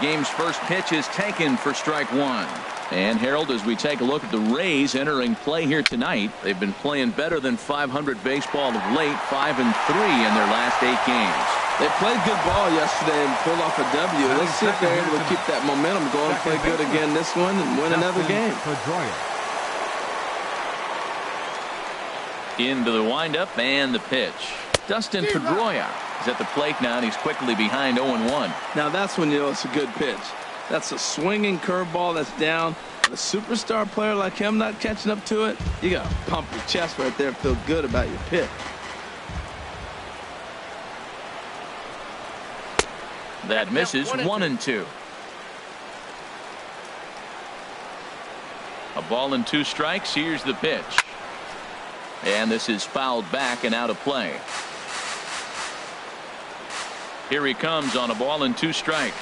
Game's first pitch is taken for strike one. And Harold, as we take a look at the Rays entering play here tonight, they've been playing better than .500 baseball of late, 5-3 in their last 8 games. They played good ball yesterday and pulled off a W. Let's see if they're able to keep that momentum going, play good again this one, and win another game. Into the windup and the pitch. Dustin Pedroia is at the plate now, and he's quickly behind 0-1. Now that's when you know it's a good pitch. That's a swinging curveball that's down. A superstar player like him not catching up to it, you got to pump your chest right there and feel good about your pitch. That misses 1-2. A ball and 2 strikes. Here's the pitch. And this is fouled back and out of play. Here he comes on a ball and 2 strikes.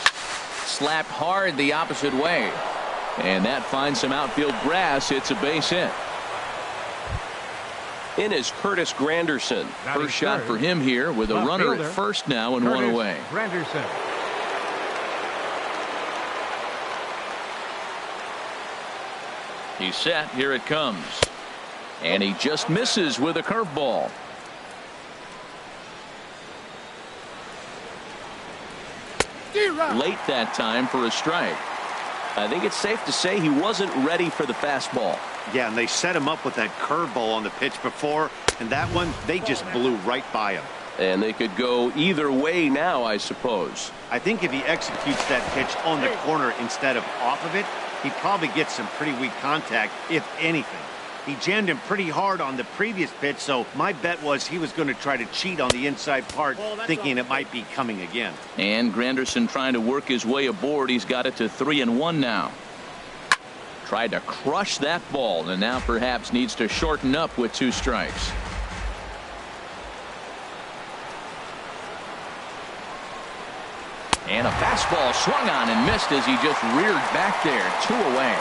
Slapped hard the opposite way. And that finds some outfield grass. It's a base hit. In is Curtis Granderson. First shot for him here with a runner at first now and one away. Granderson. He's set. Here it comes. And he just misses with a curveball. Late that time for a strike. I think it's safe to say he wasn't ready for the fastball. Yeah, and they set him up with that curveball on the pitch before, and that one, they just blew right by him. And they could go either way now, I suppose. I think if he executes that pitch on the corner instead of off of it, he probably gets some pretty weak contact, if anything. He jammed him pretty hard on the previous pitch, so my bet was he was going to try to cheat on the inside part, thinking it might be coming again. And Granderson trying to work his way aboard. He's got it to 3-1 now. Tried to crush that ball, and now perhaps needs to shorten up with 2 strikes. And a fastball swung on and missed as he just reared back there. 2 away.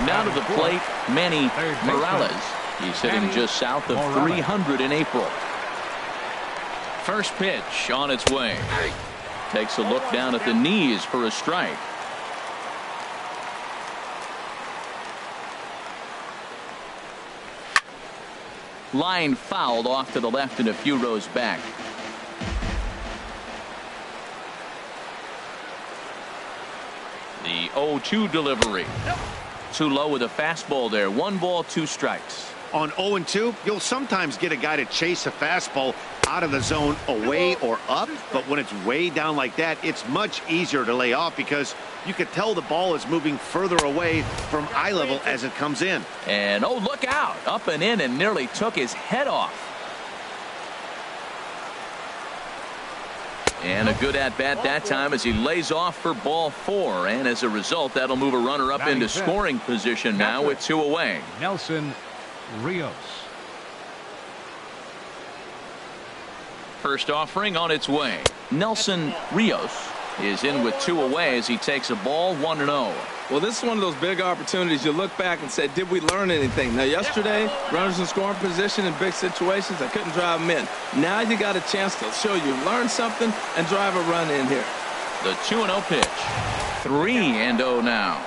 Now to the plate, Manny Morales. He's hitting just south of 300 in April. First pitch on its way. Takes a look down at the knees for a strike. Line fouled off to the left and a few rows back. The 0-2 delivery. Too low with a fastball there. 1 ball, 2 strikes. On 0-2, you'll sometimes get a guy to chase a fastball out of the zone away or up, but when it's way down like that, it's much easier to lay off because you could tell the ball is moving further away from eye level as it comes in. And oh, look out, up and in, and nearly took his head off. And a good at-bat that time as he lays off for ball 4. And as a result, that'll move a runner up into scoring position now with 2 away. Nelson Rios. First offering on its way. Nelson Rios is in with 2 away as he takes a ball 1-0. Well, this is one of those big opportunities. You look back and say, did we learn anything? Now, yesterday, runners in scoring position in big situations, I couldn't drive them in. Now you got a chance to show you learned something and drive a run in here. The 2-0 pitch. 3-0 now.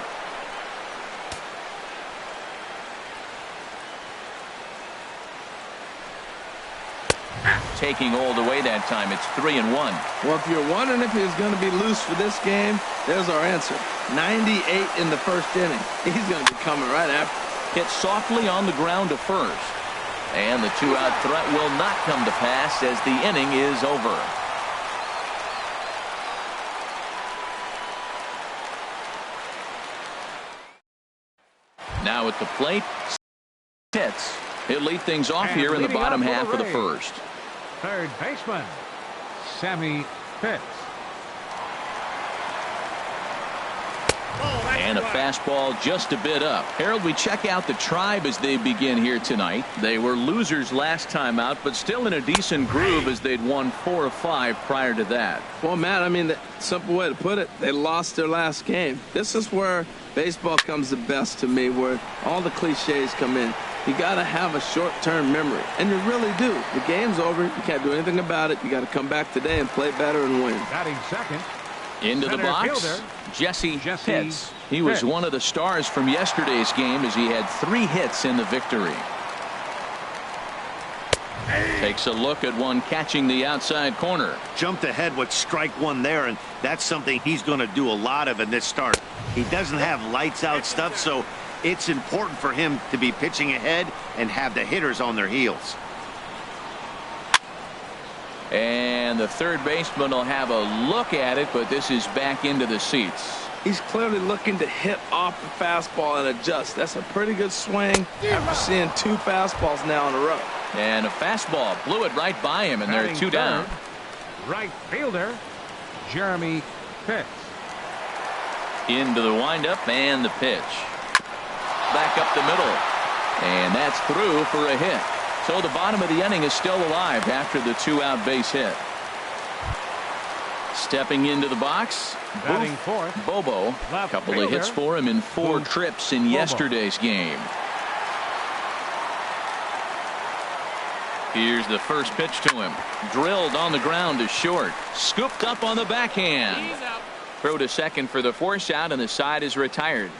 Taking all the way that time. It's 3-1. Well, if you're wondering if he's going to be loose for this game, there's our answer. 98 in the first inning. He's going to be coming right after. Hit softly on the ground to first. And the 2-out threat will not come to pass as the inning is over. Now at the plate, hits. He'll lead things off here in the bottom half of the first. Third baseman, Sammy Pitts. And a fastball just a bit up. Harold, we check out the Tribe as they begin here tonight. They were losers last time out, but still in a decent groove as they'd won 4 of 5 prior to that. Well, Matt, I mean, the simple way to put it, they lost their last game. This is where baseball comes the best to me, where all the cliches come in. You got to have a short-term memory, and you really do. The game's over. You can't do anything about it. You got to come back today and play better and win. Batting second, Into the Center box, fielder, Jesse Jesse Pitts. He was Pitts. one of the stars from yesterday's game as he had 3 hits in the victory. Takes a look at one catching the outside corner. Jumped ahead with strike one there, and that's something he's going to do a lot of in this start. He doesn't have lights out stuff, so it's important for him to be pitching ahead and have the hitters on their heels. And the third baseman will have a look at it, but this is back into the seats. He's clearly looking to hit off the fastball and adjust. That's a pretty good swing after seeing 2 fastballs now in a row. And a fastball blew it right by him, and they're Batting 2 down. third, right fielder, Jeremy Pitts. Into the windup and the pitch. Back up the middle. And that's through for a hit. So the bottom of the inning is still alive after the 2-out base hit. Stepping into the box, Batting fourth, Bobo. A left couple of fielder, hits for him in 4 Booth trips in Bobo. yesterday's game. Here's the first pitch to him. Drilled on the ground to short. Scooped up on the backhand. Throw to second for the force out, and the side is retired.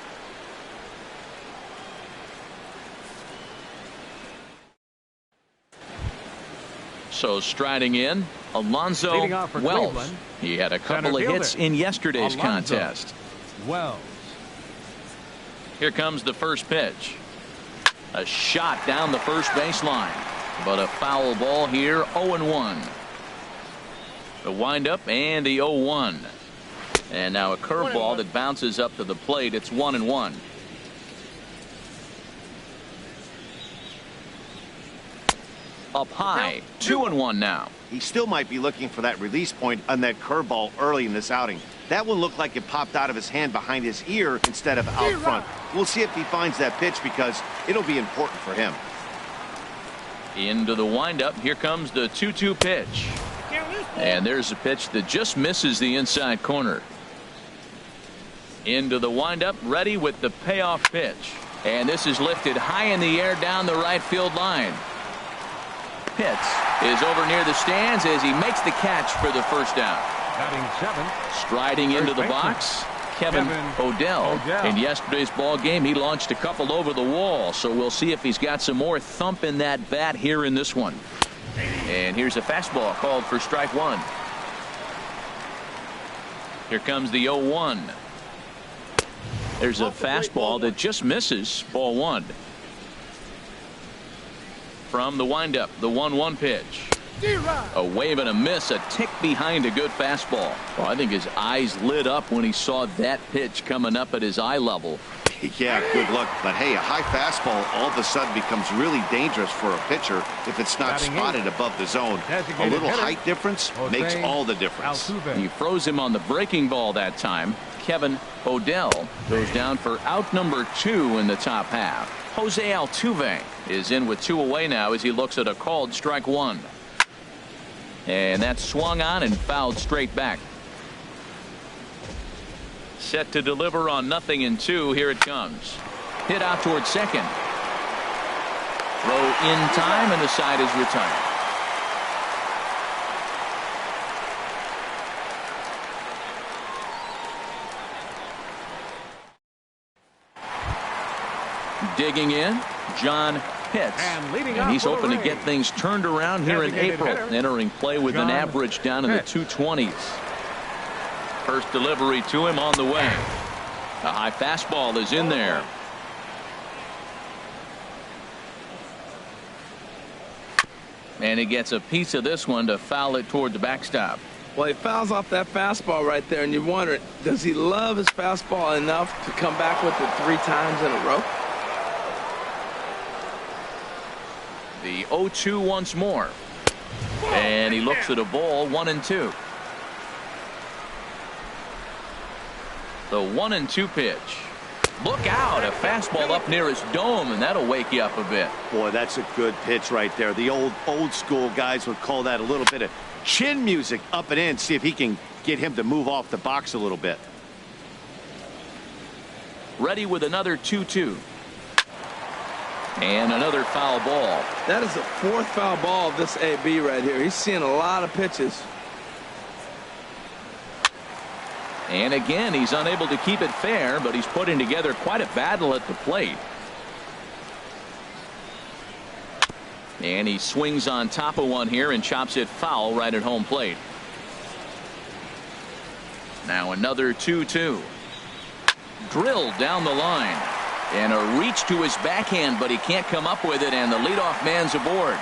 So striding in, Alonzo Leading off for Wells. Cleveland, He had a couple center of fielder, hits in yesterday's Alonzo contest. Wells. Here comes the first pitch. A shot down the first baseline, but a foul ball here. 0-1. The windup and the 0-1. And now a curveball that bounces up to the plate. It's 1-1. Up high, 2-1 now. He still might be looking for that release point on that curveball early in this outing. That one looked like it popped out of his hand behind his ear instead of out front. We'll see if he finds that pitch because it'll be important for him. Into the windup. Here comes the 2-2 pitch. And there's a pitch that just misses the inside corner. Into the windup, ready with the payoff pitch. And this is lifted high in the air down the right field line. Pitts is over near the stands as he makes the catch for the first down. Batting seventh, Striding into the baseman, box, Kevin O'Dell. In yesterday's ball game, he launched a couple over the wall, so we'll see if he's got some more thump in that bat here in this one. And here's a fastball called for strike one. Here comes the 0-1. There's a fastball that just misses. Ball 1. From the windup, the 1-1 pitch. A wave and a miss, a tick behind a good fastball. Well, I think his eyes lit up when he saw that pitch coming up at his eye level. Yeah, good luck. But hey, a high fastball all of a sudden becomes really dangerous for a pitcher if it's not Batting spotted above the zone. A little height difference makes all the difference. Altuve. He froze him on the breaking ball that time. Kevin O'Dell goes down for out number 2 in the top half. Jose Altuve is in with 2 away now as he looks at a called strike 1. And that's swung on and fouled straight back. Set to deliver on 0-2. Here it comes. Hit out towards second. Throw in time, and the side is retired. Digging in, John Pitts. And he's hoping to get things turned around here in Designated April. hitter, Entering play with an John average down in the Pitts. 220s. First delivery to him on the way. A high fastball is in there. And he gets a piece of this one to foul it toward the backstop. Well, he fouls off that fastball right there, and you wonder, does he love his fastball enough to come back with it 3 times in a row? The 0-2 once more. And he looks at a ball, 1-2. The 1-2 pitch. Look out, a fastball up near his dome, and that'll wake you up a bit. Boy, that's a good pitch right there. The old school guys would call that a little bit of chin music up and in. See if he can get him to move off the box a little bit. Ready with another 2-2. And another foul ball. That is the 4th foul ball of this AB right here. He's seeing a lot of pitches. And again, he's unable to keep it fair, but he's putting together quite a battle at the plate. And he swings on top of one here and chops it foul right at home plate. Now another 2-2. Drilled down the line. And a reach to his backhand, but he can't come up with it, and the leadoff man's aboard.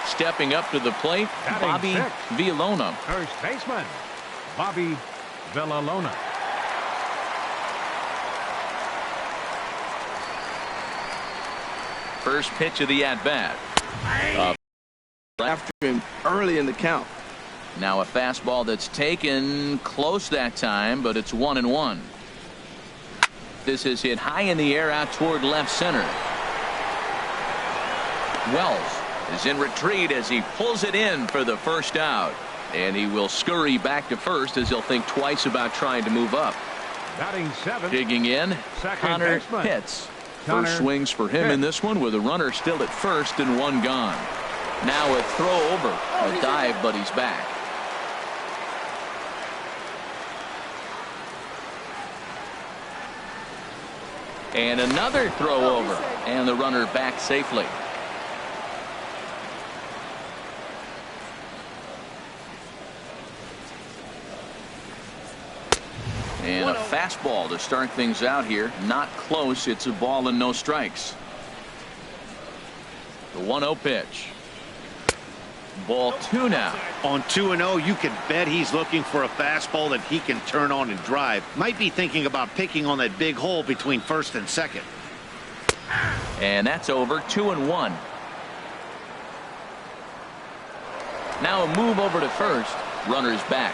Stepping up to the plate, Bobby Villalona. First baseman, Bobby Villalona. First pitch of the at-bat. After him early in the count. Now a fastball that's taken close that time, but it's 1-1. This is hit high in the air out toward left center. Wells is in retreat as he pulls it in for the first out. And he will scurry back to first as he'll think twice about trying to move up. Batting seventh. Digging in, Connor baseman. Pitts. Connor First swings for him in this one with a runner still at first and one gone. Now a throw over. A dive, but he's back. And another throw over. And the runner back safely. And a fastball to start things out here. Not close. It's a ball and no strikes. The 1-0 pitch. Ball 2 now. On 2-0, you can bet he's looking for a fastball that he can turn on and drive. Might be thinking about picking on that big hole between first and second. And that's over. 2-1. Now a move over to first. Runner's back.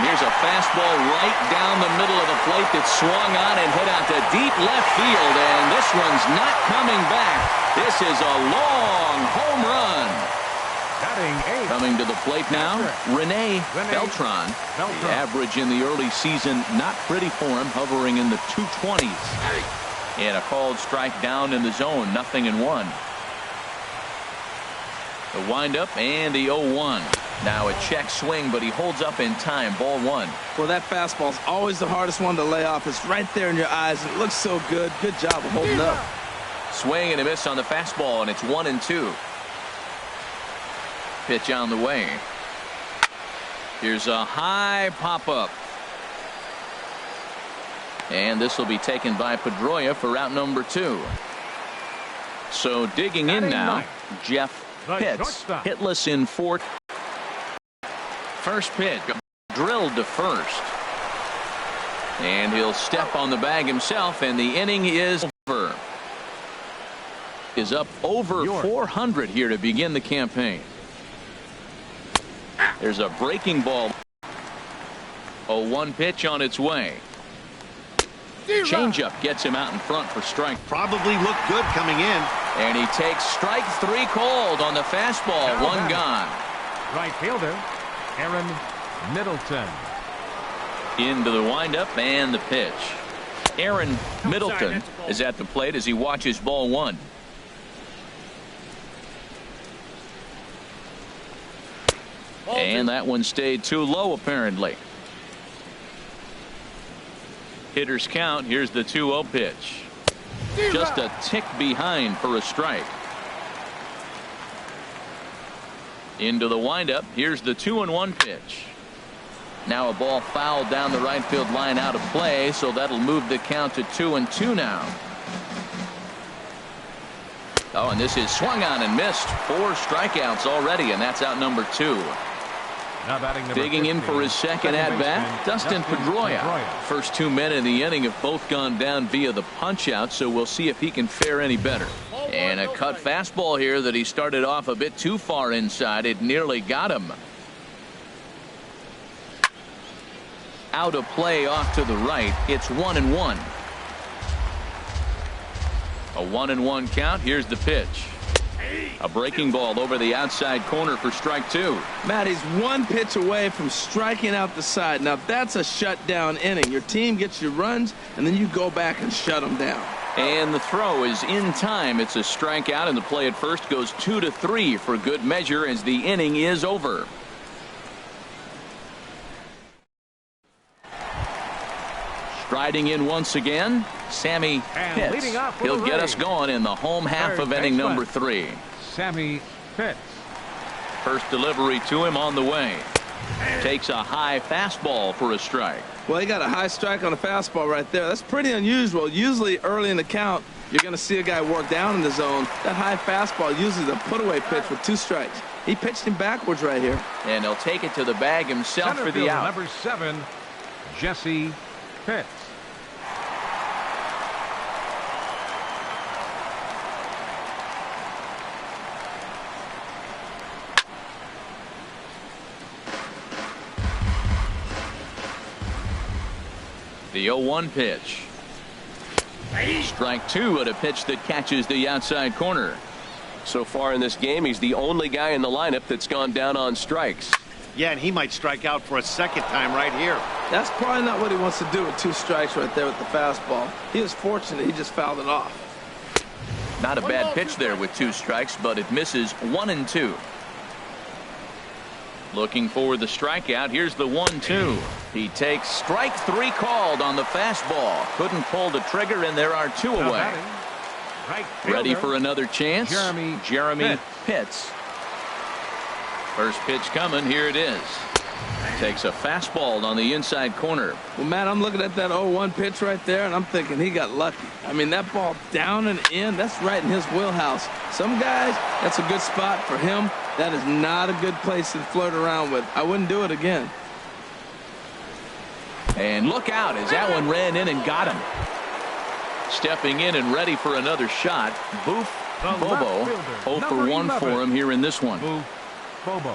Here's a fastball right down the middle of the plate that swung on and hit out to deep left field, and this one's not coming back. This is a long home run. Batting eighth. Coming to the plate now, Rene Beltran. The average in the early season not pretty for him, hovering in the 220s. And a called strike down in the zone, 0-1. The windup and the 0-1. Now a check swing, but he holds up in time. Ball 1. Well, that fastball's always the hardest one to lay off. It's right there in your eyes. It looks so good. Good job of holding up. Swing and a miss on the fastball, and it's 1-2. Pitch on the way. Here's a high pop-up. And this will be taken by Pedroia for out number 2. So digging in now, Jeff Pitts. Hitless in 4. First pitch drilled to first. And he'll step on the bag himself, and the inning is over. Is up over 400 here to begin the campaign. There's a breaking ball. A 1 pitch on its way. Changeup gets him out in front for strike. Probably looked good coming in. And he takes strike 3 called on the fastball. 1 gone. Right fielder, Aaron Middleton. Into the windup and the pitch. Aaron Middleton is at the plate as he watches ball 1. And that one stayed too low apparently. Hitters count. Here's the 2-0 pitch. Just a tick behind for a strike. Into the windup. Here's the 2-1 pitch. Now a ball fouled down the right field line out of play, so that'll move the count to 2-2 now. Oh, and this is swung on and missed. 4 strikeouts already, and that's out number 2. Now batting Digging in for his second at-bat, Dustin Pedroia. First 2 men in the inning have both gone down via the punch-out, so we'll see if he can fare any better. And a cut fastball here that he started off a bit too far inside. It nearly got him. Out of play off to the right. It's 1-1. A 1-1 count. Here's the pitch. A breaking ball over the outside corner for strike 2. Matt, he's 1 pitch away from striking out the side. Now that's a shutdown inning. Your team gets your runs, and then you go back and shut them down. And the throw is in time. It's a strikeout, and the play at first goes 2-3 for good measure as the inning is over. Striding in once again, Sammy Pitts. He'll get us going in the home half of inning number 3. Sammy Pitts. First delivery to him on the way. Takes a high fastball for a strike. Well, he got a high strike on a fastball right there. That's pretty unusual. Usually early in the count, you're going to see a guy work down in the zone. That high fastball usually the put-away pitch with 2 strikes. He pitched him backwards right here. And he'll take it to the bag himself Center for the fielder, out. number 7, Jesse Pitts. The 0-1 pitch. Strike 2 at a pitch that catches the outside corner. So far in this game, he's the only guy in the lineup that's gone down on strikes. Yeah, and he might strike out for a second time right here. That's probably not what he wants to do with 2 strikes right there with the fastball. He was fortunate he just fouled it off. Not a bad pitch there with 2 strikes, but it misses 1-2. Looking for the strikeout. Here's the 1-2. He takes strike 3 called on the fastball. Couldn't pull the trigger, and there are 2 Now away. batting, right fielder, Ready for another chance. Jeremy Pitts. First pitch coming. Here it is. Takes a fastball on the inside corner. Well, Matt, I'm looking at that 0-1 pitch right there, and I'm thinking he got lucky. I mean, that ball down and in, that's right in his wheelhouse. Some guys, that's a good spot. For him, that is not a good place to flirt around with. I wouldn't do it again. And look out as that one ran in and got him. Stepping in and ready for another shot. Boof Bobo. 0 for 1 for him here in this one. Boof Bobo.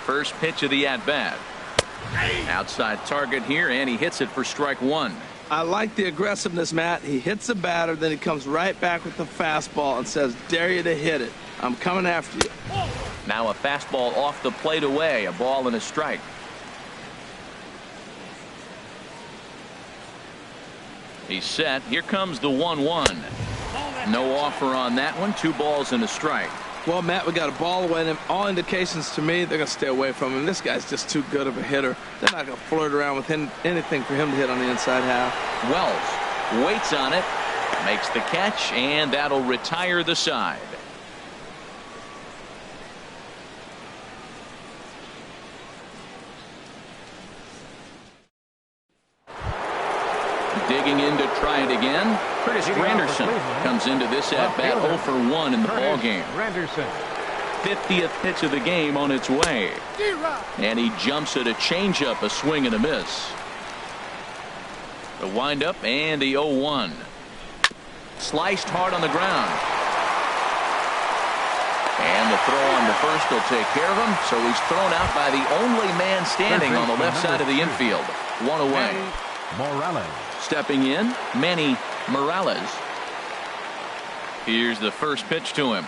First pitch of the at-bat. Outside target here, and he hits it for strike 1. I like the aggressiveness, Matt. He hits the batter, then he comes right back with the fastball and says, dare you to hit it. I'm coming after you. Now a fastball off the plate away. A ball and a strike. He's set. Here comes the 1-1. No offer on that one. 2 balls and a strike. Well, Matt, we got a ball away. And all indications to me, they're going to stay away from him. This guy's just too good of a hitter. They're not going to flirt around with anything for him to hit on the inside half. Wells waits on it, makes the catch, and that'll retire the side. Digging in to try it again. Curtis Granderson comes into this at-bat 0 for 1 in the ballgame. Granderson. 50th pitch of the game on its way. And he jumps at a changeup, a swing and a miss. The windup and the 0-1. Sliced hard on the ground. And the throw on the first will take care of him. So he's thrown out by the only man standing on the left side of the infield. 1 away. Morales. Stepping in, Manny Morales. Here's the first pitch to him.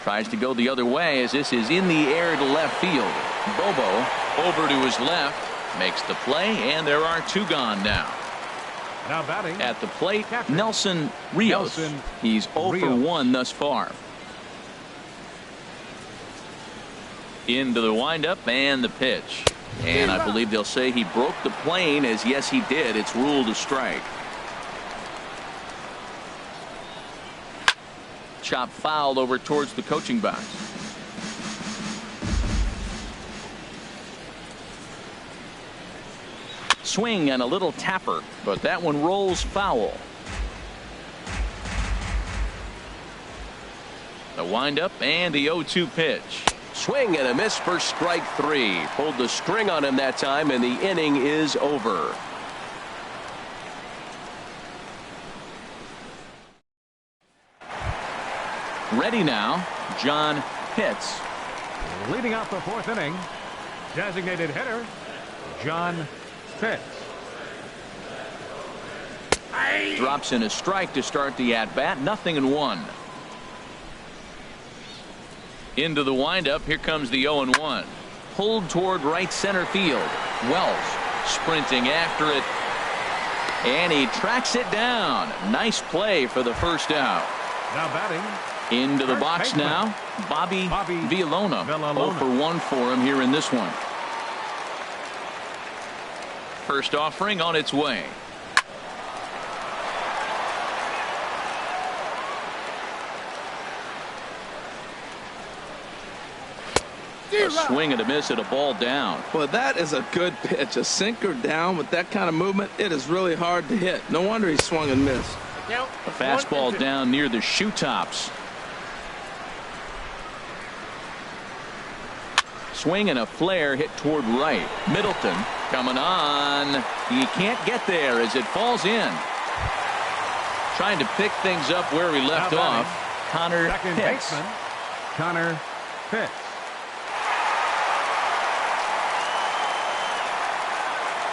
Tries to go the other way as this is in the air to left field. Bobo over to his left. Makes the play, and there are 2 gone now. Now batting At the plate, Captain. Nelson Rios. He's 0 for 1 thus far. Into the windup and the pitch. And I believe they'll say he broke the plane, as yes he did. It's ruled a strike. Chop fouled over towards the coaching box. Swing and a little tapper, but that one rolls foul. The windup and the 0-2 pitch. Swing and a miss for strike 3. Pulled the string on him that time, and the inning is over. Ready now, John Pitts. leading out the 4th inning. Designated hitter John Pitts. Drops in a strike to start the at-bat. 0-1. Into the windup. Here comes the 0-1. Pulled toward right center field. Wells sprinting after it. And he tracks it down. Nice play for the first out. Now batting. Into the box now, Bobby Villalona. 0 for 1 for him here in this one. First offering on its way. A swing and a miss at a ball down. Well, that is a good pitch. A sinker down with that kind of movement, it is really hard to hit. No wonder he swung and missed. A fastball down near the shoe tops. Swing and a flare hit toward right. Middleton coming on. He can't get there as it falls in. Trying to pick things up where he left off. Connor Second Pitts. baseman, Connor Pitts.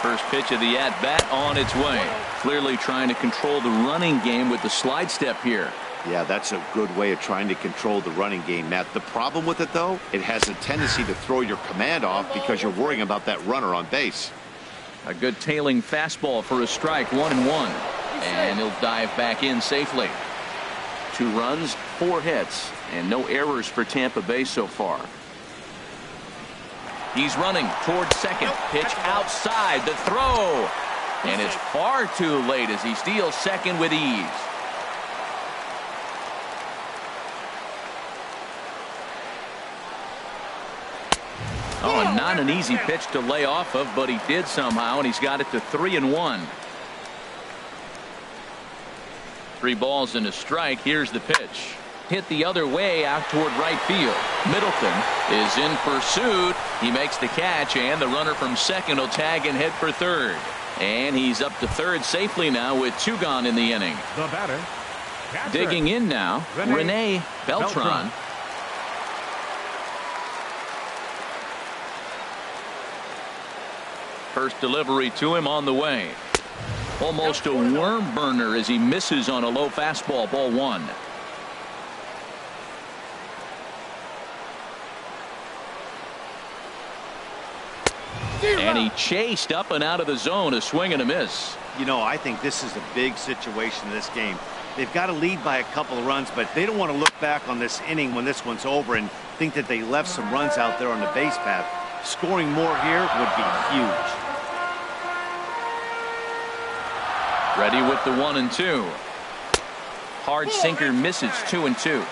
First pitch of the at-bat on its way. Clearly trying to control the running game with the slide step here. Yeah, that's a good way of trying to control the running game, Matt. The problem with it, though, it has a tendency to throw your command off because you're worrying about that runner on base. A good tailing fastball for a strike, 1-1. And he'll dive back in safely. 2 runs, 4 hits, and no errors for Tampa Bay so far. He's running towards second. Pitch outside. The throw. And it's far too late as he steals second with ease. Oh, and not an easy pitch to lay off of, but he did somehow, and he's got it to 3-1. 3 balls and a strike. Here's the pitch. Hit the other way out toward right field. Middleton is in pursuit. He makes the catch, and the runner from second will tag and head for third. And he's up to third safely now with 2 gone in the inning. The batter. Catcher. Digging in now, Rene Beltran. First delivery to him on the way. Almost a worm burner as he misses on a low fastball. Ball 1. And he chased up and out of the zone. A swing and a miss. You know, I think this is a big situation in this game. They've got to lead by a couple of runs, but they don't want to look back on this inning when this one's over and think that they left some runs out there on the base path. Scoring more here would be huge. Ready with the 1-2. Hard sinker misses. 2-2.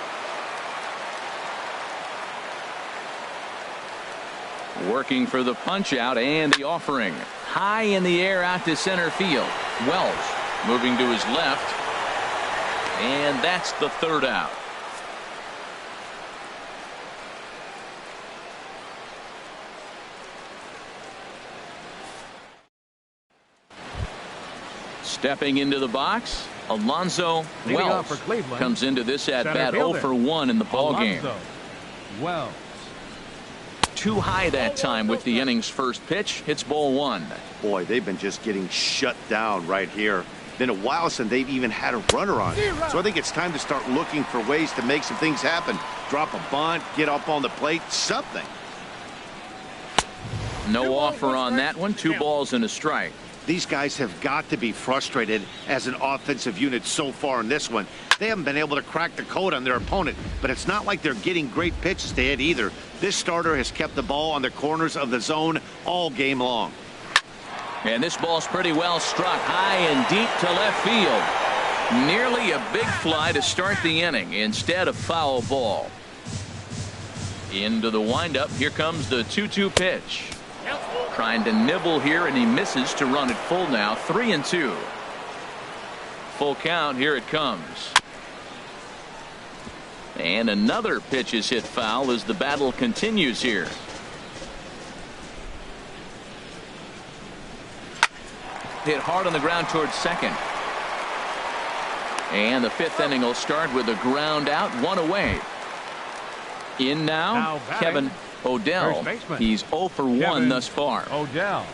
Working for the punch out and the offering. High in the air out to center field. Wells moving to his left. And that's the third out. Stepping into the box, Alonzo Wells comes into this at bat 0 for 1 in the ball game. Wells. Too high that time with the inning's first pitch. Hits ball 1. Boy, they've been just getting shut down right here. Been a while since they've even had a runner on. So I think it's time to start looking for ways to make some things happen. Drop a bunt, get up on the plate, something. No offer on that one. 2 balls and a strike. These guys have got to be frustrated as an offensive unit so far in this one. They haven't been able to crack the code on their opponent, but it's not like they're getting great pitches to hit either. This starter has kept the ball on the corners of the zone all game long. And this ball's pretty well struck high and deep to left field. Nearly a big fly to start the inning instead of foul ball. Into the windup. Here comes the 2-2 pitch. Trying to nibble here, and he misses to run it full now. 3-2. Full count. Here it comes. And another pitch is hit foul as the battle continues here. Hit hard on the ground towards second. And the 5th inning will start with a ground out, 1 away. In now Kevin O'Dell. He's 0 for 1 thus far. O'Dell.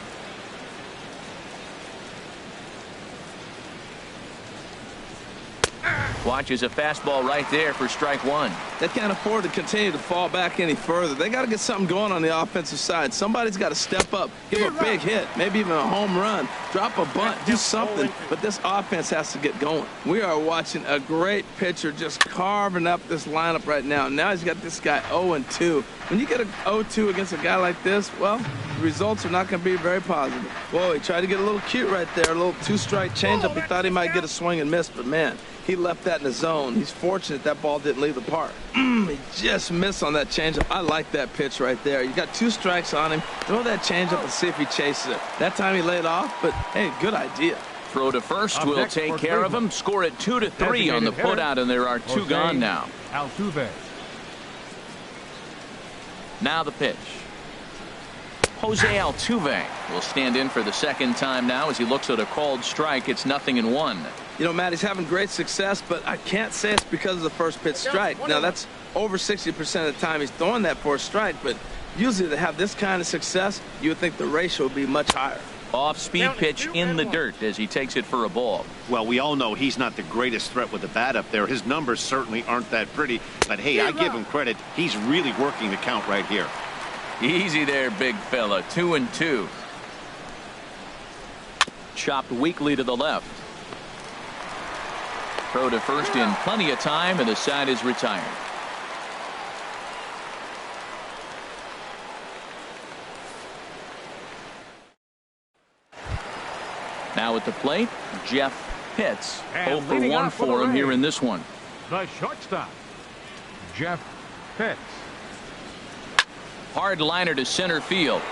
Watches a fastball right there for strike one. They can't afford to continue to fall back any further. They got to get something going on the offensive side. Somebody's got to step up, give a big hit, maybe even a home run, drop a bunt, do something. But this offense has to get going. We are watching a great pitcher just carving up this lineup right now. Now he's got this guy 0-2. When you get a 0-2 against a guy like this, well, the results are not going to be very positive. Whoa, he tried to get a little cute right there, a little two-strike changeup. He thought he might get a swing and miss, but man, he left that in the zone. He's fortunate that ball didn't leave the park. He just missed on that changeup. I like that pitch right there. You got 2 strikes on him. Throw that changeup and see if he chases it. That time he laid off, but hey, good idea. Throw to first will take care of him. Score it 2-3 on the putout, and there are 2 gone now. Altuve. Now the pitch. Jose Altuve will stand in for the second time now as he looks at a called strike. It's 0-1. You know, Matt, he's having great success, but I can't say it's because of the first pitch strike. Now, that's over 60% of the time he's throwing that for a strike, but usually to have this kind of success, you would think the ratio would be much higher. Off-speed pitch in the dirt as he takes it for a ball. Well, we all know he's not the greatest threat with the bat up there. His numbers certainly aren't that pretty, but hey, I give him credit. He's really working the count right here. Easy there, big fella. 2-2. Chopped weakly to the left. Throw to first in plenty of time, and the side is retired. Now at the plate, Jeff Pitts. 0 for 1 for him here in this one. The shortstop, Jeff Pitts. Hard liner to center field.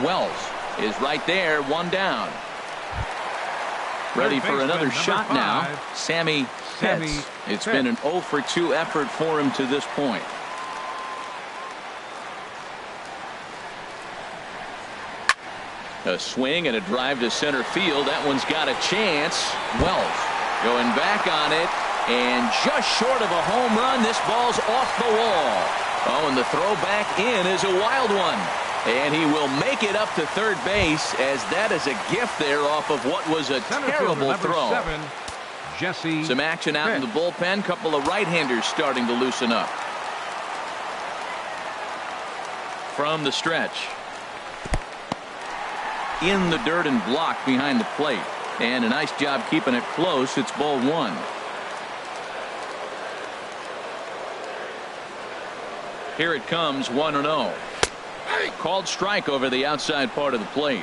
Wells is right there, 1 down. Ready for another shot now. Sammy Pitts. It's been an 0 for 2 effort for him to this point. A swing and a drive to center field. That one's got a chance. Wells going back on it, and just short of a home run. This ball's off the wall. Oh, and the throw back in is a wild one. And he will make it up to third base, as that is a gift there off of what was a terrible throw. 7, Jesse Some action out in the bullpen. Couple of right-handers starting to loosen up. From the stretch. In the dirt and blocked behind the plate. And a nice job keeping it close. It's ball 1. Here it comes, 1-0. Called strike over the outside part of the plate.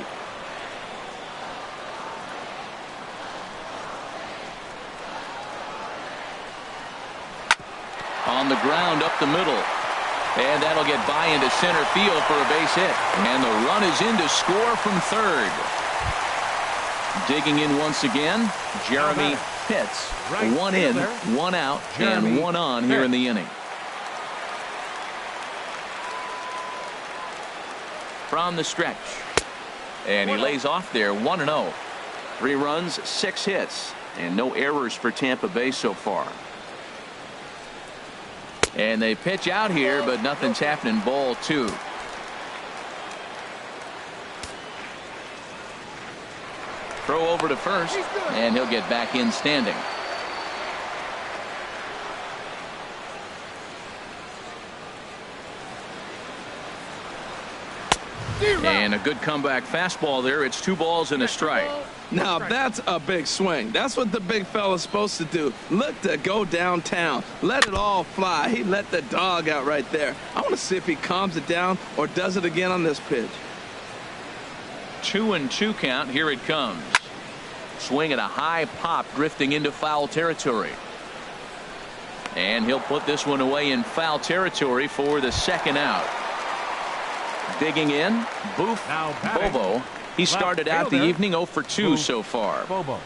On the ground up the middle. And that'll get by into center field for a base hit. And the run is in to score from third. Digging in once again, Jeremy Pitts. 1 in, 1 out, and 1 on here in the inning. From the stretch. And he lays off there, 1-0. 3 runs, 6 hits, and no errors for Tampa Bay so far. And they pitch out here, but nothing's happening. Ball 2. Throw over to first, and he'll get back in standing. And a good comeback fastball there. It's 2 balls and a strike. Now that's a big swing. That's what the big fella's supposed to do. Look to go downtown. Let it all fly. He let the dog out right there. I want to see if he calms it down or does it again on this pitch. 2-2 count. Here it comes. Swing at a high pop, drifting into foul territory. And he'll put this one away in foul territory for the second out. Digging in, Boof Bobo. He started out the evening 0 for 2 so far. Bobo.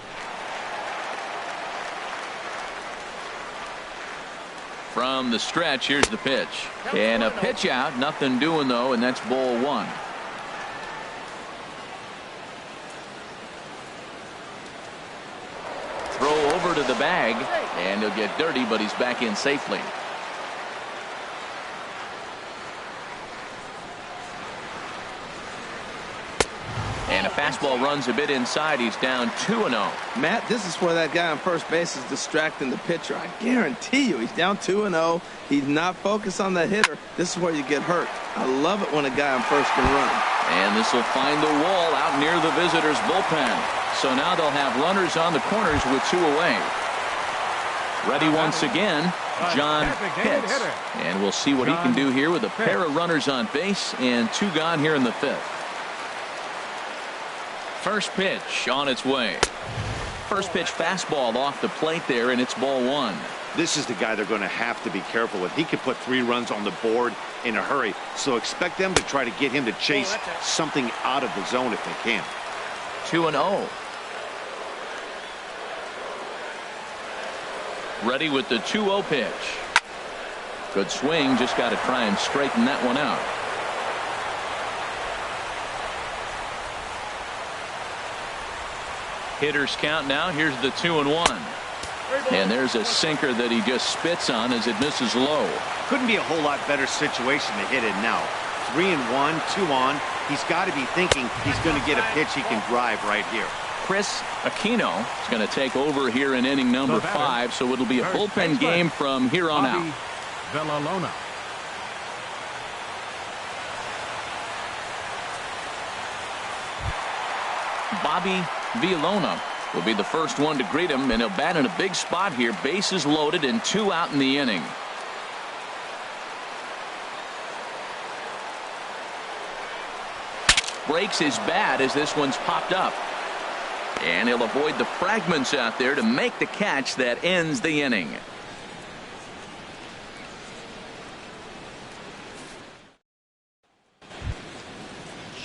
From the stretch, here's the pitch. And a pitch out, nothing doing though, and that's ball 1. Throw over to the bag, and he'll get dirty, but he's back in safely. And a fastball fastball runs a bit inside. He's down 2-0. Matt, this is where that guy on first base is distracting the pitcher. I guarantee you he's down 2-0. He's not focused on that hitter. This is where you get hurt. I love it when a guy on first can run. And this will find the wall out near the visitors' bullpen. So now they'll have runners on the corners with 2 away. Ready once again, John Pitts. And we'll see what he can do here with a pair of runners on base and 2 gone here in the 5th. First pitch on its way. First pitch fastball off the plate there, and it's ball 1. This is the guy they're going to have to be careful with. He could put 3 runs on the board in a hurry. So expect them to try to get him to chase something out of the zone if they can. 2-0. Ready with the 2-0 pitch. Good swing. Just got to try and straighten that one out. Hitters count now. Here's the 2-1. And there's a sinker that he just spits on as it misses low. Couldn't be a whole lot better situation to hit it now. 3-1, 2 on. He's got to be thinking he's going to get a pitch he can drive right here. Chris Aquino is going to take over here in inning number 5, so it'll be a bullpen game from here on out. Villalona. Bobby Villalona will be the first one to greet him, and he'll bat in a big spot here. Bases loaded and 2 out in the inning. Breaks his bat as this one's popped up. And he'll avoid the fragments out there to make the catch that ends the inning.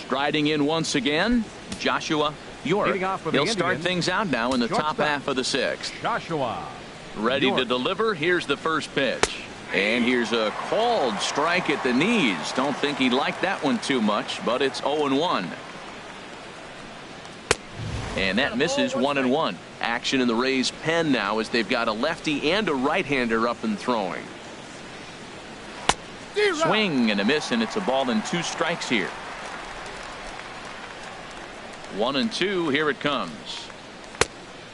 Striding in once again, Joshua York. He'll start things out now in the top half of the 6th. Joshua ready York. to deliver. Here's the first pitch. And here's a called strike at the knees. Don't think he liked that one too much, but it's 0-1. And that misses 1-1. Action in the Rays pen now as they've got a lefty and a right-hander up and throwing. Swing and a miss, and it's a ball and 2 strikes here. 1-2. Here it comes.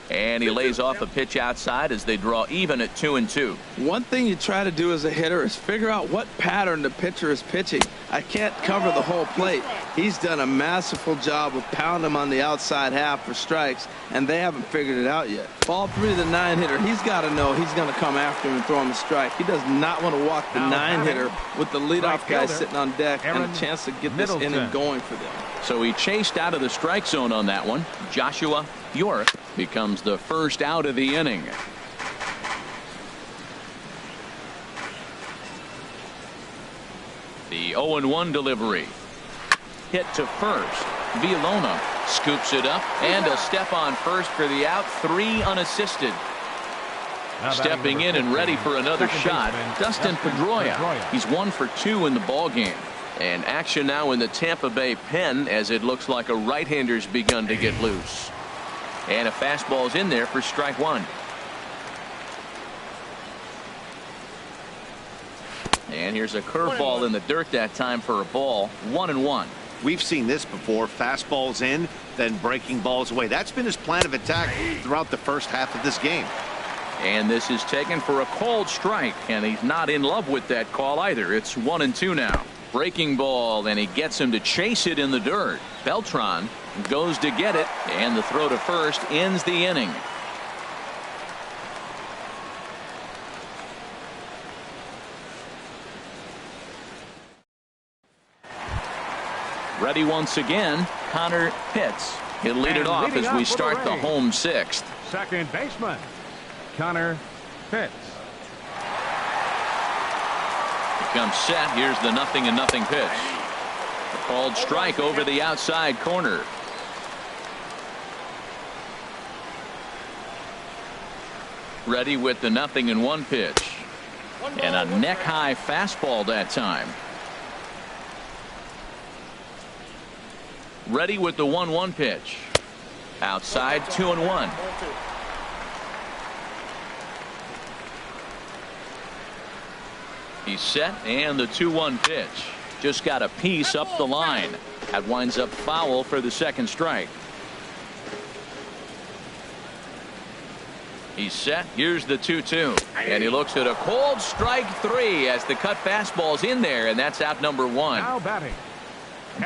And he lays off a pitch outside as they draw even at 2-2. One thing you try to do as a hitter is figure out what pattern the pitcher is pitching. I can't cover the whole plate. He's done a masterful job of pounding him on the outside half for strikes, and they haven't figured it out yet. Ball 3 to the 9-hitter. He's got to know he's going to come after him and throw him a strike. He does not want to walk the 9-hitter with the leadoff guy sitting on deck and a chance to get this inning going for them. So he chased out of the strike zone on that one. Joshua York becomes the first out of the inning. The 0-1 delivery. Hit to first. Villalona scoops it up, and a step on first for the out. 3 unassisted. Stepping in and ready for another shot, Dustin Pedroia. He's 1 for 2 in the ball game. And action now in the Tampa Bay pen as it looks like a right-hander's begun to get loose. And a fastball's in there for strike 1. And here's a curveball in the dirt that time for a ball. 1-1. We've seen this before. Fastballs in, then breaking balls away. That's been his plan of attack throughout the first half of this game. And this is taken for a called strike, and he's not in love with that call either. It's 1-2 now. Breaking ball, and he gets him to chase it in the dirt. Beltran goes to get it, and the throw to first ends the inning. Ready once again, Connor Pitts. He'll lead it off as we start the home 6th. Second baseman, Connor Pitts. Comes set. Here's the 0-0 pitch. A called strike over the outside corner. Ready with the 0-1 pitch. And a neck high fastball that time. Ready with the 1-1 pitch. Outside 2-1. He's set, and the 2-1 pitch. Just got a piece up the line. That winds up foul for the second strike. He's set. Here's the 2-2. And he looks at a cold strike 3 as the cut fastball's in there, and that's out number 1. Now batting.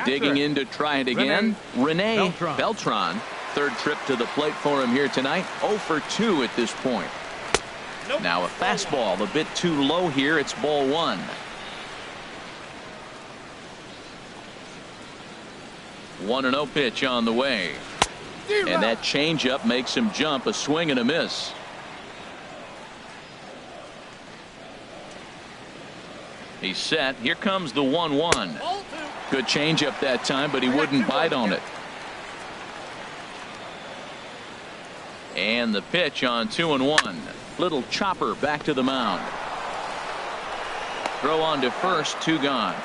Digging in to try it again. Rene Beltran. Third trip to the plate for him here tonight. 0 for 2 at this point. Now a fastball a bit too low here. It's ball 1. 1-0 pitch on the way. And that changeup makes him jump. A swing and a miss. He's set. Here comes the 1-1. Good changeup that time, but he wouldn't bite on it. And the pitch on 2-1. Little chopper back to the mound. Throw on to first, 2 gone.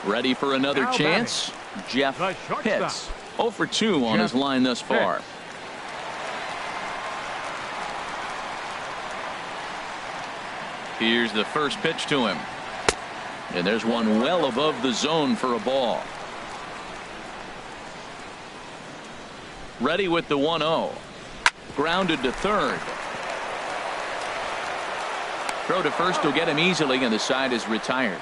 Ready for another Now chance. Jeff Pitts. 0 for 2 on his line thus far. Here's the first pitch to him. And there's one well above the zone for a ball. Ready with the 1-0. Grounded to third. Throw to first will get him easily, and the side is retired.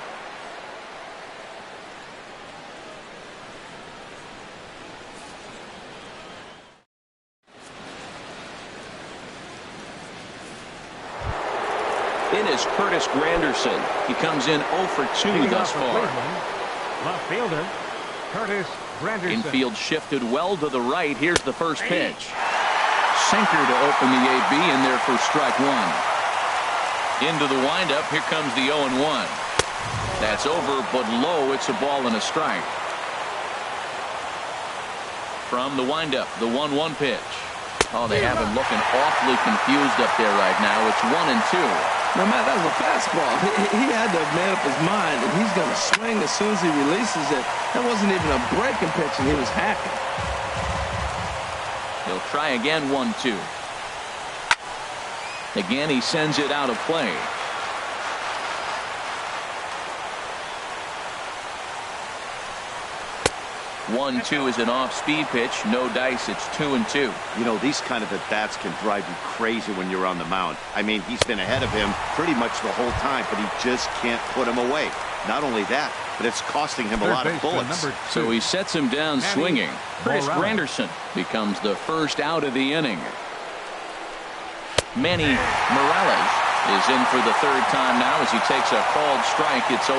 In is Curtis Granderson. He comes in 0 for 2 thus far. Left fielder Curtis Granderson. Infield shifted well to the right. Here's the first pitch. Sinker to open the AB in there for strike 1. Into the windup. Here comes the 0-1. That's over but low. It's a ball and a strike. From the windup, the 1-1 pitch. Oh, they have him looking awfully confused up there right now. It's 1-2. No, Matt, that was a fastball. He had to have made up his mind that he's going to swing as soon as he releases it. That wasn't even a breaking pitch, and he was hacking. He'll try again. 1-2. Again, he sends it out of play. 1-2 is an off-speed pitch. No dice. It's 2-2. You know, these kind of at-bats can drive you crazy when you're on the mound. I mean, he's been ahead of him pretty much the whole time, but he just can't put him away. Not only that, but it's costing him a lot of bullets. So he sets him down swinging. Chris Granderson becomes the first out of the inning. Manny Morales is in for the third time now as he takes a called strike. It's 0-1.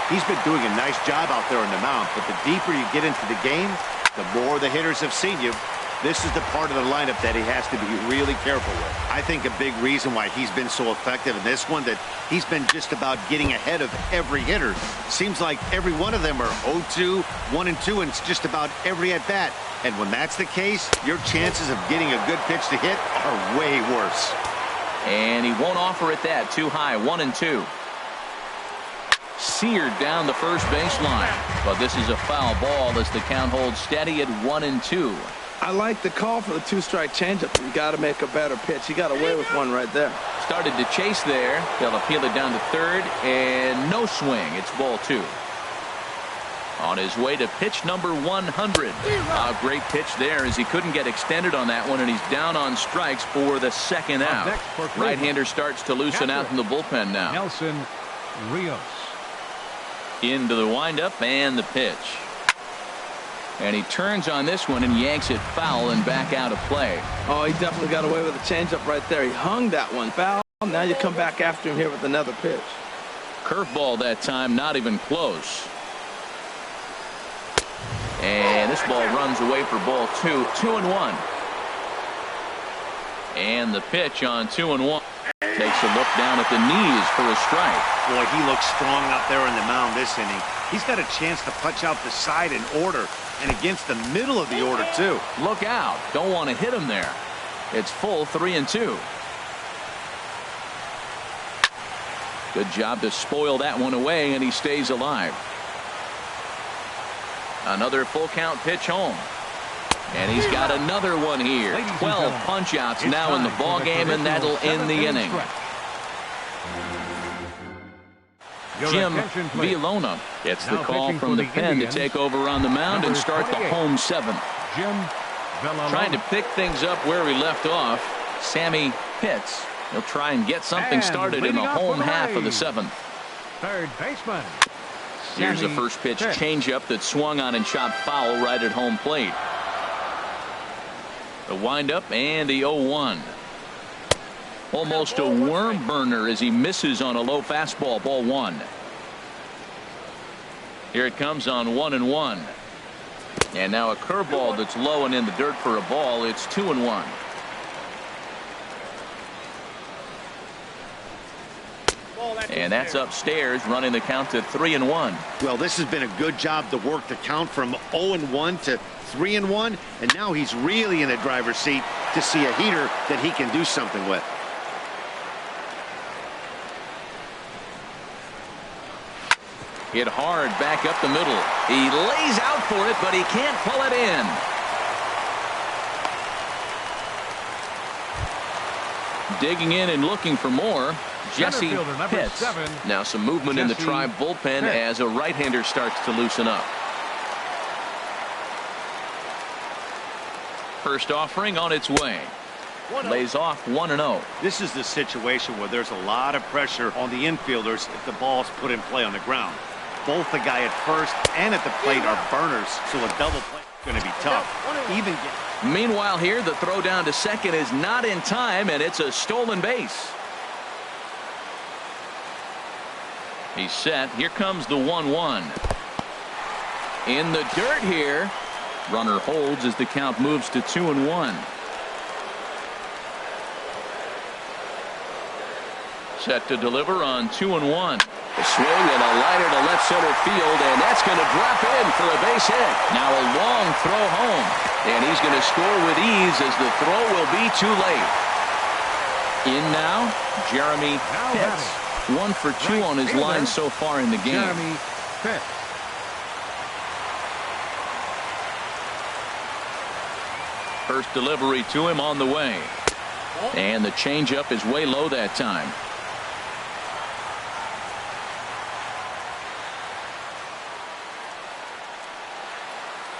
He's been doing a nice job out there on the mound, but the deeper you get into the game, the more the hitters have seen you. This is the part of the lineup that he has to be really careful with. I think a big reason why he's been so effective in this one, that he's been just about getting ahead of every hitter. Seems like every one of them are 0-2, 1-2, and it's just about every at-bat. And when that's the case, your chances of getting a good pitch to hit are way worse. And he won't offer it that. Too high. 1-2. Seared down the first baseline. But this is a foul ball as the count holds steady at 1-2. I like the call for the 2-strike changeup. You got to make a better pitch. He got away with one right there. Started to chase there. They'll appeal it down to third, and no swing. It's ball 2. On his way to pitch number 100. A great pitch there as he couldn't get extended on that one, and he's down on strikes for the second out. Right-hander starts to loosen out in the bullpen now. Nelson Rios. Into the windup and the pitch. And he turns on this one and yanks it foul and back out of play. Oh, he definitely got away with a changeup right there. He hung that one foul. Now you come back after him here with another pitch. Curveball that time, not even close. And this ball runs away for ball 2. 2-1. And the pitch on 2-1. Takes a look down at the knees for a strike. Boy, he looks strong out there on the mound this inning. He's got a chance to punch out the side in order, and against the middle of the order, too. Look out. Don't want to hit him there. It's full 3-2. Good job to spoil that one away, and he stays alive. Another full count pitch home. And he's got another one here. 12 punch outs now in the ball game, and that'll end the inning. Jim Villalona gets the call from the pen to take over on the mound and start the home 7th. Jim Trying to pick things up where we left off. Sammy Pitts. He'll try and get something started in the home half of the 7th. Third baseman. Here's the first pitch changeup that swung on and chopped foul right at home plate. The windup and the 0-1. Almost a worm burner as he misses on a low fastball. Ball 1. Here it comes on 1-1. And now a curveball that's low and in the dirt for a ball. It's 2-1. And that's upstairs, running the count to 3-1. Well, this has been a good job to work the count from 0-1 to 3-1, and now he's really in a driver's seat to see a heater that he can do something with. Hit hard back up the middle. He lays out for it, but he can't pull it in. Digging in and looking for more. Jesse Pitts. Now some movement in the Tribe bullpen as a right-hander starts to loosen up. First offering on its way. Lays off 1-0. This is the situation where there's a lot of pressure on the infielders if the ball's put in play on the ground. Both the guy at first and at the plate are burners, so a double play is going to be tough. Meanwhile here, the throw down to second is not in time, and it's a stolen base. He's set. Here comes the 1-1. In the dirt here. Runner holds as the count moves to 2-1. Set to deliver on 2-1. A swing and a liner to left center field, and that's going to drop in for a base hit. Now a long throw home, and he's going to score with ease as the throw will be too late. In now, Jeremy Pitts. 1 for 2 on his line so far in the game. Jeremy Pitts. First delivery to him on the way. And the changeup is way low that time.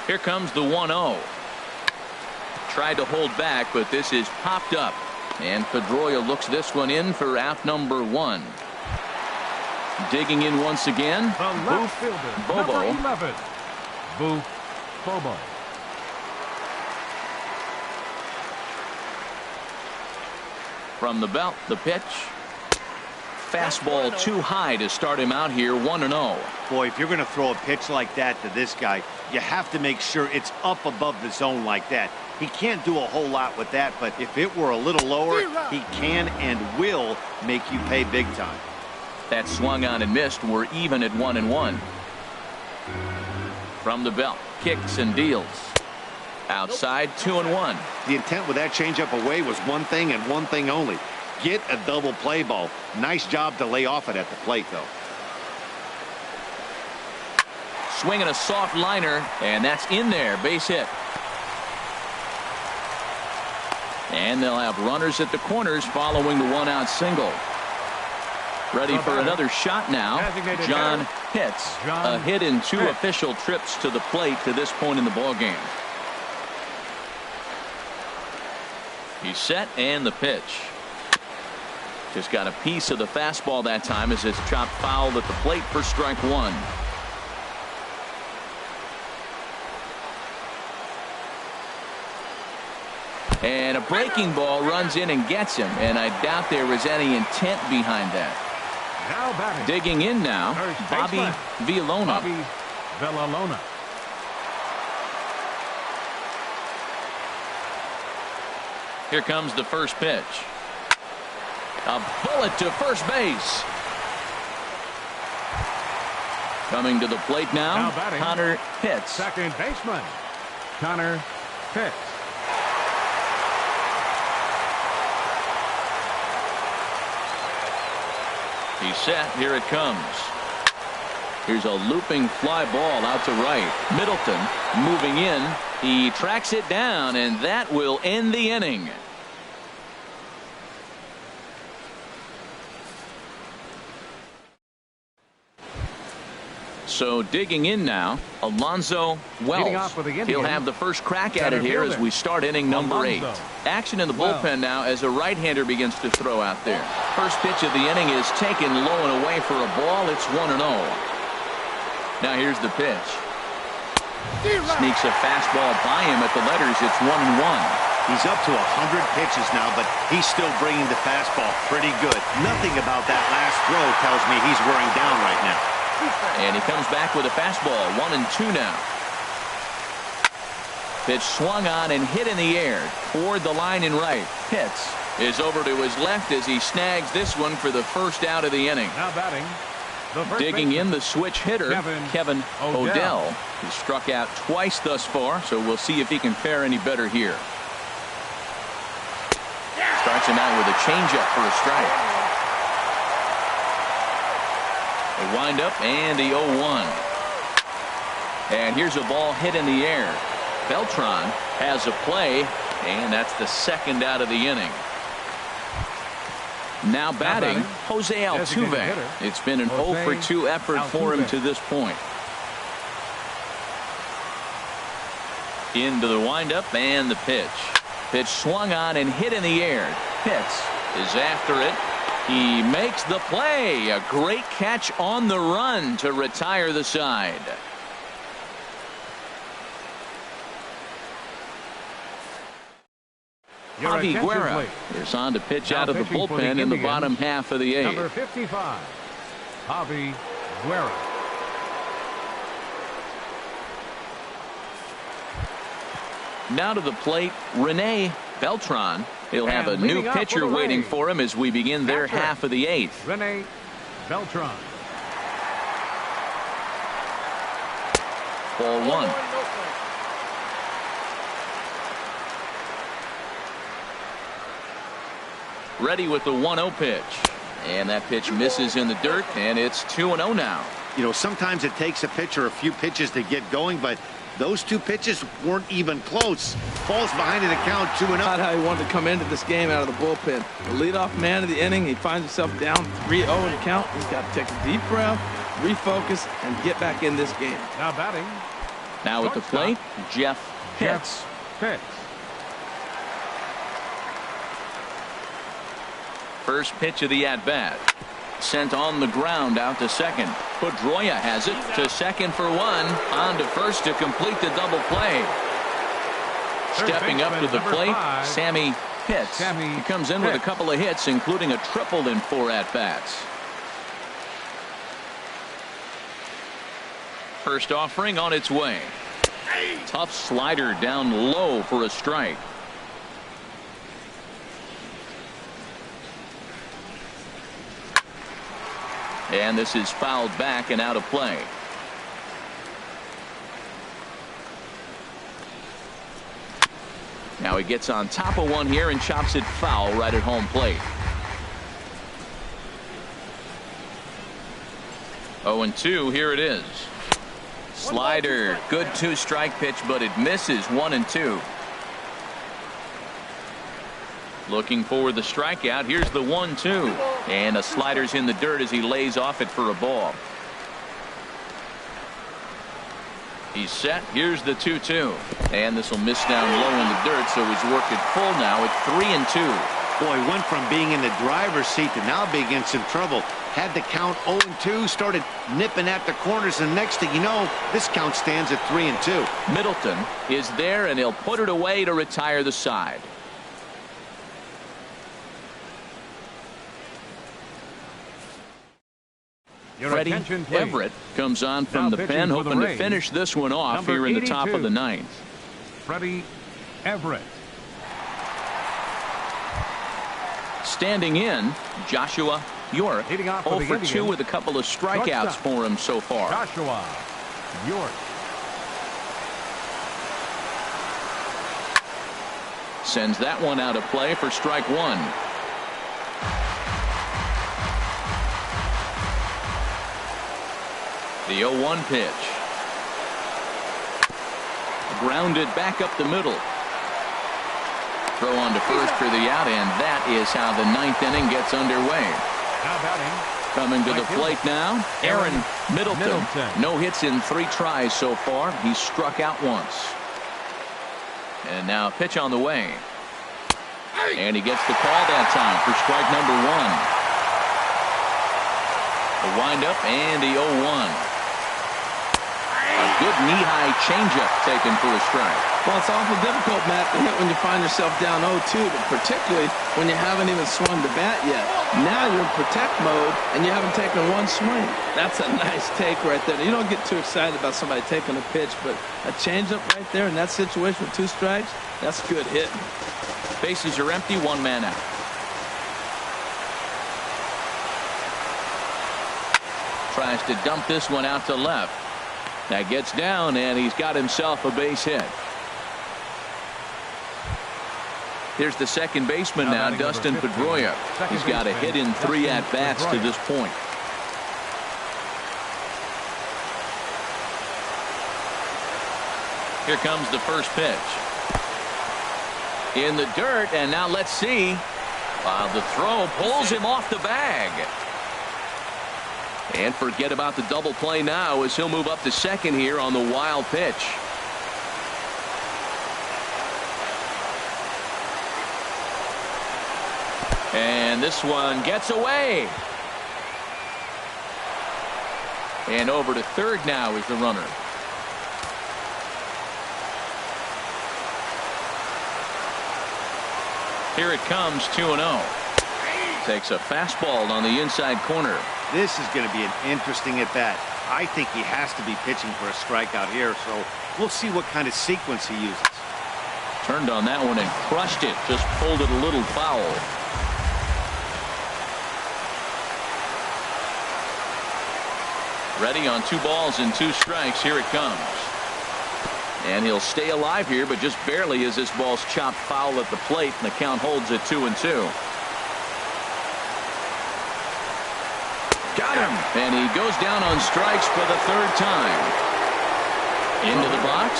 Here comes the 1-0. Tried to hold back, but this is popped up. And Pedroia looks this one in for out number 1. Digging in once again. The left fielder, Bobo. number 11. Boof Bobo. From the belt, the pitch. Fastball too high to start him out here. 1-0. Boy, if you're going to throw a pitch like that to this guy, you have to make sure it's up above the zone like that. He can't do a whole lot with that, but if it were a little lower, he can and will make you pay big time. That swung on and missed. We're even at 1-1. From the belt, kicks and deals. Outside, 2-1. The intent with that changeup away was one thing and one thing only. Get a double play ball. Nice job to lay off it at the plate, though. Swinging a soft liner, and that's in there. Base hit. And they'll have runners at the corners following the one-out single. Ready for another shot now. John Pitts. A hit in 2 official trips to the plate to this point in the ballgame. He's set, and the pitch. Just got a piece of the fastball that time as it's chopped foul at the plate for strike 1. And a breaking ball runs in and gets him, and I doubt there was any intent behind that. Now batting. Digging in now, Bobby Villalona. Bobby Villalona. Here comes the first pitch. A bullet to first base. Coming to the plate now Connor Pitts. Second baseman, Connor Pitts. He's set. Here it comes. Here's a looping fly ball out to right. Middleton moving in. He tracks it down, and that will end the inning. So digging in now, Alonzo Leading Wells. off for the Indians, He'll have the first crack at it center here as fielder, we start inning number 8. Alonzo Action in the bullpen Wells. now as a right-hander begins to throw out there. First pitch of the inning is taken low and away for a ball. It's 1-0. Now here's the pitch. Sneaks a fastball by him at the letters. It's 1-1. He's up to 100 pitches now, but he's still bringing the fastball pretty good. Nothing about that last throw tells me he's wearing down right now. And he comes back with a fastball. 1-2 now. Pitch swung on and hit in the air toward the line in right. Pitts is over to his left as he snags this one for the first out of the inning. Now batting. The first Digging baseman, in the switch hitter, Kevin O'Dell. He's struck out twice thus far, so we'll see if he can fare any better here. Starts him out with a changeup for a strike. A windup and the 0-1. And here's a ball hit in the air. Beltran has a play, and that's the second out of the inning. Now batting, Jose Altuve. It's been an 0-for-2 effort for him to this point. Into the windup and the pitch. Pitch swung on and hit in the air. Pitts is after it. He makes the play. A great catch on the run to retire the side. Javi Guerra is on to pitch out of the bullpen in the bottom half of the 8th. Number 55, Javi Guerra. Now to the plate, Rene Beltran. He'll have a new pitcher waiting for him as we begin their half of the 8th. Rene Beltran. Ball 1. Ready with the 1-0 pitch. And that pitch misses in the dirt, and it's 2-0 now. You know, sometimes it takes a pitcher a few pitches to get going, but those 2 pitches weren't even close. Falls behind in the count, 2-0. Not how he wanted to come into this game out of the bullpen. The leadoff man of the inning, he finds himself down 3-0 in the count. He's got to take a deep breath, refocus, and get back in this game. Now batting. Now at the plate, Jeff Pitts. First pitch of the at-bat. Sent on the ground out to second. Pedroia has it to second for 1. On to first to complete the double play. Stepping up to the plate, Sammy Pitts. He comes in with a couple of hits, including a triple in 4 at-bats. First offering on its way. Tough slider down low for a strike. And this is fouled back and out of play. Now he gets on top of one here and chops it foul right at home plate. 0-2, here it is. Slider, good 2-strike pitch, but it misses. 1-2. Looking for the strikeout. Here's the 1-2. And a slider's in the dirt as he lays off it for a ball. He's set. Here's the 2-2. And this will miss down low in the dirt, so he's worked it full now at 3-2. Boy, went from being in the driver's seat to now being in some trouble. Had the count 0-2, started nipping at the corners, and next thing you know, this count stands at 3-2. Middleton is there, and he'll put it away to retire the side. Freddie Everett comes on from the pen, hoping to finish this one off here in the top of the 9th. Freddie Everett. Standing in, Joshua York. 0-for-2 with a couple of strikeouts for him so far. Joshua York. Sends that one out of play for strike 1. The 0-1 pitch. Grounded back up the middle. Throw on to first for the out, and that is how the 9th inning gets underway. Now batting, Coming to the plate now, Aaron Middleton. No hits in 3 tries so far. He's struck out once. And now a pitch on the way. And he gets the call that time for strike number 1. The windup and the 0-1. A good knee-high changeup taken for a strike. Well, it's awful difficult, Matt, to hit when you find yourself down 0-2, but particularly when you haven't even swung the bat yet. Now you're in protect mode, and you haven't taken one swing. That's a nice take right there. You don't get too excited about somebody taking a pitch, but a changeup right there in that situation with 2 strikes, that's good hitting. Bases are empty, 1 man out. Tries to dump this one out to left. That gets down, and he's got himself a base hit. Here's the second baseman now, Dustin Pedroia. He's got a hit in 3 at-bats to this point. Here comes the first pitch. In the dirt, and now let's see. The throw pulls him off the bag. And forget about the double play now as he'll move up to second here on the wild pitch. And this one gets away. And over to third now is the runner. Here it comes, 2-0. Takes a fastball on the inside corner. This is going to be an interesting at-bat. I think he has to be pitching for a strikeout here, so we'll see what kind of sequence he uses. Turned on that one and crushed it. Just pulled it a little foul. Ready on 2 balls and 2 strikes. Here it comes. And he'll stay alive here, but just barely as this ball's chopped foul at the plate, and the count holds at 2-2. Got him. And he goes down on strikes for the 3rd time. Into the box,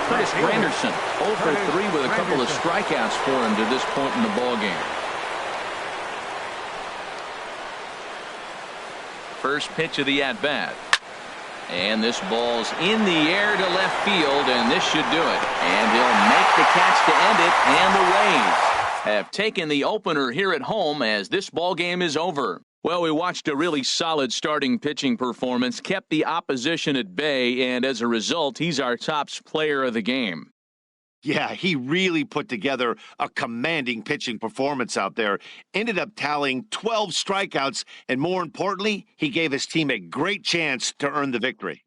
Curtis Granderson. 0 for 3 with a couple of strikeouts for him to this point in the ballgame. First pitch of the at-bat. And this ball's in the air to left field, and this should do it. And he'll make the catch to end it, and the Rays have taken the opener here at home as this ball game is over. Well, we watched a really solid starting pitching performance, kept the opposition at bay, and as a result, he's our top player of the game. Yeah, he really put together a commanding pitching performance out there. Ended up tallying 12 strikeouts, and more importantly, he gave his team a great chance to earn the victory.